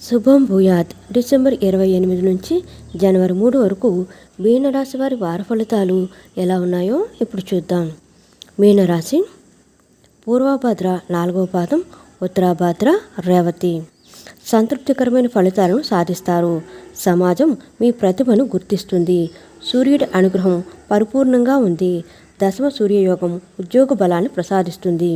శుభం భూయాత్. డిసెంబర్ 28 నుంచి జనవరి 3 వరకు మీనరాశి వారి వార ఫలితాలు ఎలా ఉన్నాయో ఇప్పుడు చూద్దాం. మీనరాశి పూర్వభద్ర 4వ పాదం, ఉత్తరాభద్ర, రేవతి. సంతృప్తికరమైన ఫలితాలను సాధిస్తారు. సమాజం మీ ప్రతిభను గుర్తిస్తుంది. సూర్యుడి అనుగ్రహం పరిపూర్ణంగా ఉంది. దశమ సూర్యయోగం ఉద్యోగ బలాన్ని ప్రసాదిస్తుంది.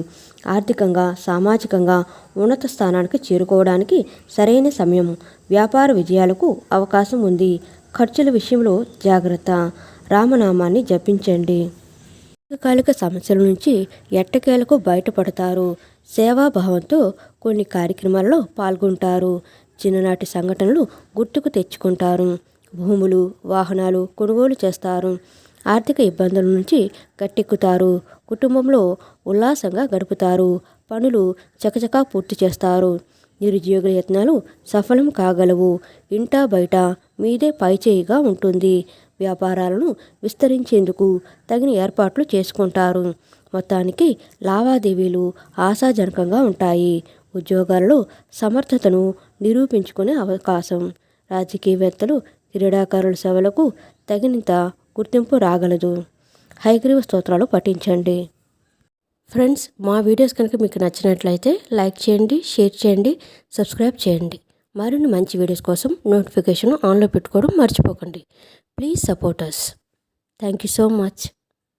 ఆర్థికంగా, సామాజికంగా ఉన్నత స్థానానికి చేరుకోవడానికి సరైన సమయం. వ్యాపార విజయాలకు అవకాశం ఉంది. ఖర్చుల విషయంలో జాగ్రత్త. రామనామాన్ని జపించండి. దీర్ఘకాలిక సమస్యల నుంచి ఎట్టకేలకు బయటపడతారు. సేవాభావంతో కొన్ని కార్యక్రమాలలో పాల్గొంటారు. చిన్ననాటి సంఘటనలు గుర్తుకు తెచ్చుకుంటారు. భూములు, వాహనాలు కొనుగోలు చేస్తారు. ఆర్థిక ఇబ్బందుల నుంచి గట్టెక్కుతారు. కుటుంబంలో ఉల్లాసంగా గడుపుతారు. పనులు చకచకా పూర్తి చేస్తారు. నిరుద్యోగుల యత్నాలు సఫలం కాగలవు. ఇంటా బయట మీదే పైచేయిగా ఉంటుంది. వ్యాపారాలను విస్తరించేందుకు తగిన ఏర్పాట్లు చేసుకుంటారు. మొత్తానికి లావాదేవీలు ఆశాజనకంగా ఉంటాయి. ఉద్యోగాలలో సమర్థతను నిరూపించుకునే అవకాశం. రాజకీయవేత్తలు, క్రీడాకారుల సేవలకు తగినంత గుర్తింపు రాగలదు. హయగ్రీవ స్తోత్రాలు పఠించండి. ఫ్రెండ్స్, మా వీడియోస్ కనుక మీకు నచ్చినట్లయితే లైక్ చేయండి, షేర్ చేయండి, సబ్స్క్రైబ్ చేయండి. మరిన్ని మంచి వీడియోస్ కోసం నోటిఫికేషన్ ఆన్లో పెట్టుకోవడం మర్చిపోకండి. Please support us. Thank you so much.